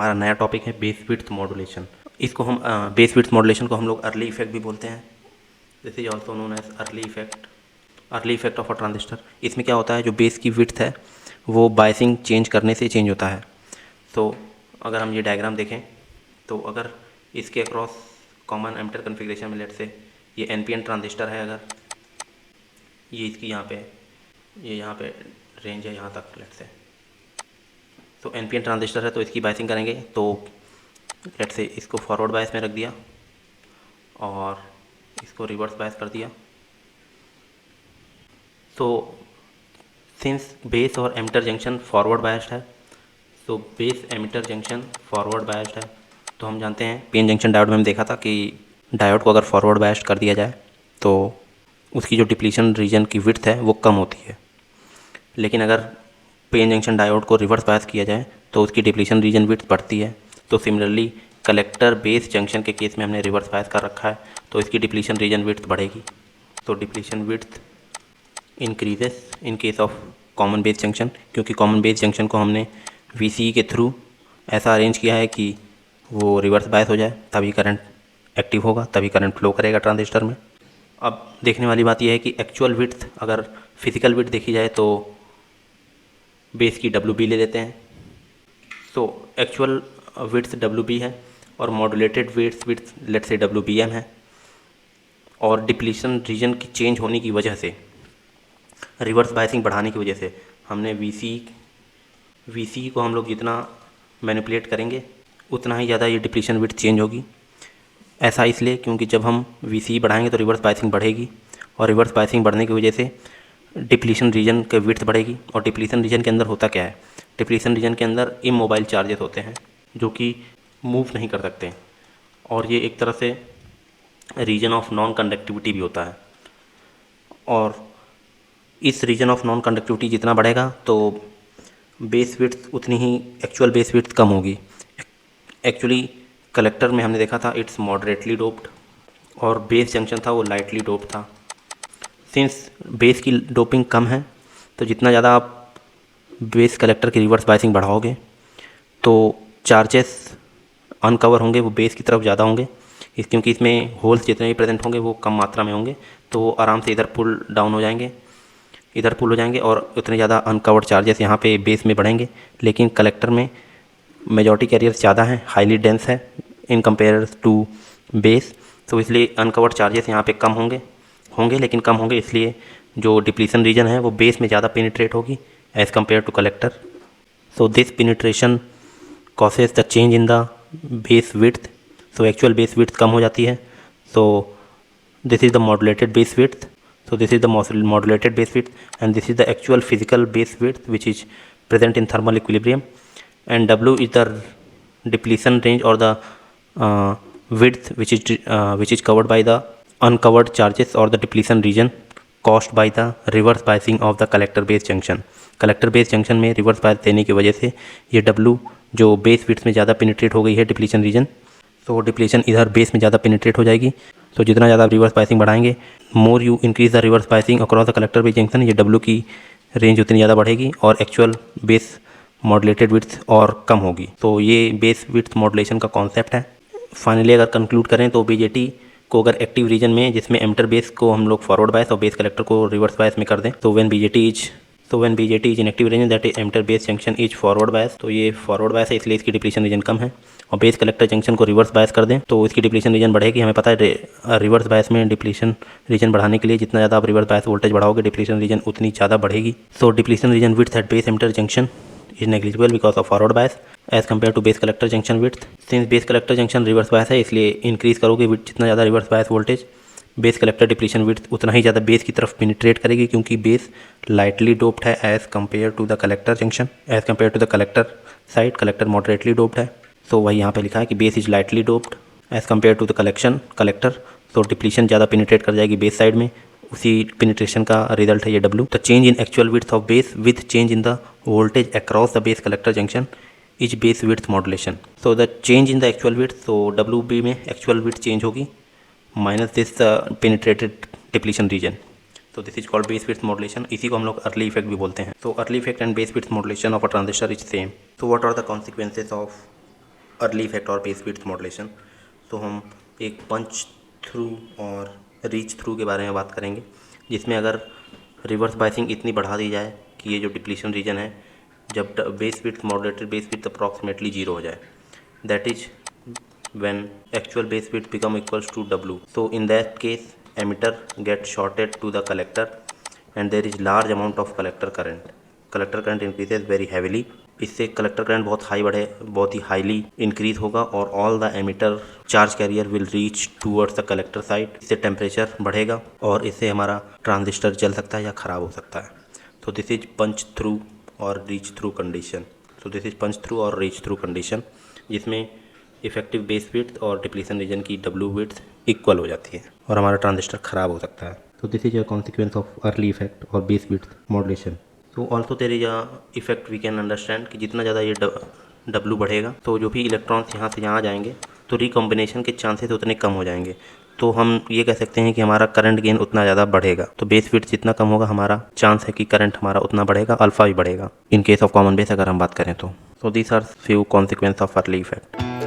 हमारा नया टॉपिक है बेस विड्थ मॉड्यूलेशन। इसको हम बेस विड्थ मॉड्यूलेशन को हम लोग अर्ली इफेक्ट भी बोलते हैं। This is also known as Early effect of a transistor. इसमें क्या होता है, जो बेस की विड्थ है वो बायसिंग चेंज करने से चेंज होता है। तो अगर हम ये डायग्राम देखें तो अगर इसके अक्रॉस कॉमन एमिटर कन्फिग्रेशन में लेट से ये एनपीएन ट्रांजिस्टर है, अगर ये इसकी यहाँ पे रेंज है यहाँ तक लेट से, तो एनपीएन ट्रांजिस्टर है तो इसकी बायसिंग करेंगे। तो लेट से इसको फॉरवर्ड बायस में रख दिया और इसको रिवर्स बायस कर दिया। तो सिंस बेस और एमिटर जंक्शन फॉरवर्ड बायस्ड है, तो base emitter junction forward biased है, तो हम जानते हैं पीएन जंक्शन डायोड में हम देखा था कि डायोड को अगर फॉरवर्ड बायस्ड कर दिया जाए तो उसकी जो डिप्लीशन रीजन की विड्थ है वो कम होती है। लेकिन अगर पीएन जंक्शन डायोड को रिवर्स बायस किया जाए तो उसकी डिप्लीशन रीजन विड्थ बढ़ती है। तो सिमिलरली कलेक्टर बेस जंक्शन के केस में हमने रिवर्स बायस कर रखा है तो इसकी डिप्लीशन रीजन विड्थ बढ़ेगी। तो depletion width increases in case of common base junction, क्योंकि कॉमन बेस जंक्शन को हमने VCE के थ्रू ऐसा अरेंज किया है कि वो रिवर्स बायस हो जाए, तभी करंट एक्टिव होगा, तभी करंट फ्लो करेगा ट्रांजिस्टर में। अब देखने वाली बात यह है कि एक्चुअल विड्थ, अगर फिजिकल विड्थ देखी जाए तो बेस की WB ले लेते हैं। तो एक्चुअल विड्थ WB है और मॉड्यूलेटेड विड्थ लेट से WBM है। और डिप्लीशन रीजन की चेंज होने की वजह से, रिवर्स बायसिंग बढ़ाने की वजह से हमने VCE को हम लोग जितना मैनिपुलेट करेंगे उतना ही ज़्यादा ये डिप्लीशन विड्थ चेंज होगी। ऐसा इसलिए क्योंकि जब हम VCE बढ़ाएंगे तो रिवर्स बायसिंग बढ़ेगी और रिवर्स बायसिंग बढ़ने की वजह से डिप्लीशन रीजन के विड्थ बढ़ेगी। और डिप्लीशन रीजन के अंदर होता क्या है, डिप्लीशन रीजन के अंदर इमोबाइल चार्जेस होते हैं जो कि मूव नहीं कर सकते, और ये एक तरह से रीजन ऑफ नॉन कंडक्टिविटी भी होता है। और इस रीजन ऑफ नॉन कंडक्टिविटी जितना बढ़ेगा तो बेस विड्थ उतनी ही एक्चुअल बेस विड्थ कम होगी। एक्चुअली कलेक्टर में हमने देखा था इट्स मॉडरेटली डोप्ड और बेस जंक्शन था वो लाइटली डोप्ड था। सिंस बेस की डोपिंग कम है तो जितना ज़्यादा आप बेस कलेक्टर की रिवर्स बायसिंग बढ़ाओगे तो चार्जेस अनकवर होंगे वो बेस की तरफ ज़्यादा होंगे, क्योंकि इसमें होल्स जितने भी प्रेजेंट होंगे वो कम मात्रा में होंगे, तो वो आराम से इधर पुल डाउन हो जाएंगे, इधर पुल हो जाएंगे और उतने ज़्यादा अनकवर्ड चार्जेस यहाँ पे बेस में बढ़ेंगे। लेकिन कलेक्टर में मेजॉरिटी कैरियर्स ज़्यादा हैं, हाईली डेंस है इन कंपेयर टू बेस, तो इसलिए अनकवर्ड चार्जेस यहाँ पे कम होंगे लेकिन कम होंगे, इसलिए जो डिप्लीशन रीजन है वो बेस में ज़्यादा पेनिट्रेट होगी as compared to collector. So this penetration causes the change in the base width, so actual base width कम हो जाती है। So this is the modulated base width, so this is the modulated base width and this is the actual physical base width which is present in thermal equilibrium, and W is the depletion range or the width which is covered by the uncovered charges or the depletion region caused by the reverse biasing of the collector base junction। Collector base junction में reverse bias देने की वजह से ये W जो base width में ज़्यादा penetrate हो गई है डिप्लीशन रीजन, तो डिप्लीशन इधर बेस में ज़्यादा पेनिट्रेट हो जाएगी। तो जितना ज़्यादा आप रिवर्स बायसिंग बढ़ाएंगे, more you increase the reverse biasing across the collector base junction, ये W की रेंज उतनी ज़्यादा बढ़ेगी और एक्चुअल बेस मॉड्यूलेटेड विड्थ और कम होगी। तो ये बेस विड्थ मॉड्यूलेशन का कॉन्सेप्ट है। फाइनली अगर कंक्लूड करें तो BJT को अगर एक्टिव रीजन में जिसमें एमिटर बेस को हम लोग फॉरवर्ड बायस और बेस कलेक्टर को रिवर्स बायस में कर दें, तो when BJT is in active region that is emitter base junction is forward bias, तो ये फॉरवर्ड बायस है इसलिए इसकी डिप्लीशन रीजन कम है। और बेस कलेक्टर जंक्शन को रिवर्स बायस कर दें तो इसकी डिप्लीशन रीजन बढ़ेगी। हमें पता है रिवर्स बायस में डिप्लीशन रीजन बढ़ाने के लिए जितना ज़्यादा आप रिवर्स बायस वोल्टेज बढ़ाओगे डिप्लीशन रीजन उतनी ज़्यादा बढ़ेगी। So depletion region width at base emitter junction is negligible because of forward bias as compared to base collector junction width। since base collector junction reverse bias है इसलिए increase करोगे width जितना ज़्यादा reverse bias voltage, base collector depletion width उतना ही ज़्यादा base की तरफ पेनिट्रेट करेगी, क्योंकि बेस लाइटली डोप्ड है as compare to the collector junction, as compare to the collector side collector moderately doped है। सो वही यहाँ पे लिखा है कि base is lightly doped as compare to the collector, तो डिप्लीशन ज़्यादा पेनिट्रेट कर जाएगी बेस साइड में, उसी पेनिट्रेशन का रिजल्ट है ये W। The change in actual width of base with change in the voltage across the base collector junction is base width modulation. So the change in the actual width, तो WB में actual width change होगी minus this penetrated depletion region, तो this is called base width modulation. इसी को हम लोग early effect भी बोलते हैं। तो Early effect and base width modulation of a transistor is same. तो what are the consequences of early effect और बेस विड्थ मॉड्यूलेशन। तो हम एक पंच थ्रू और रीच थ्रू के बारे में बात करेंगे, जिसमें अगर रिवर्स बाइसिंग इतनी बढ़ा दी जाए कि ये जो डिप्लीशन रीजन है, जब base width moderated base width approximately 0 हो जाए, that is when actual base width become equals to W. So in that case emitter gets shorted to the collector and there is large amount of collector current. Collector current increases very heavily. इससे collector current बहुत ही highly increase होगा और all the emitter charge carrier will reach towards the collector side. इससे temperature बढ़ेगा और इससे हमारा transistor जल सकता है या ख़राब हो सकता है। तो दिस इज पंच थ्रू और रीच थ्रू कंडीशन। तो दिस इज पंच थ्रू और रीच थ्रू कंडीशन, जिसमें इफेक्टिव बेस विड्थ और डिप्लीशन रीजन की डब्ल्यू विड्थ इक्वल हो जाती है और हमारा ट्रांजिस्टर ख़राब हो सकता है। तो this is a consequence of early effect और बेस विड्थ मॉड्यूलेशन। तो also there is a effect we can understand कि जितना ज़्यादा ये डब्ल्यू बढ़ेगा तो जो भी इलेक्ट्रॉन्स यहाँ से यहाँ जाएंगे तो रिकॉम्बिनेशन के चांसेस उतने कम हो जाएंगे। तो हम ये कह सकते हैं कि हमारा करंट गेन उतना ज़्यादा बढ़ेगा। तो बेस विड्थ जितना कम होगा, हमारा चांस है कि करंट हमारा उतना बढ़ेगा, अल्फा भी बढ़ेगा in case of common base अगर हम बात करें तो। So these are few consequences of early effect.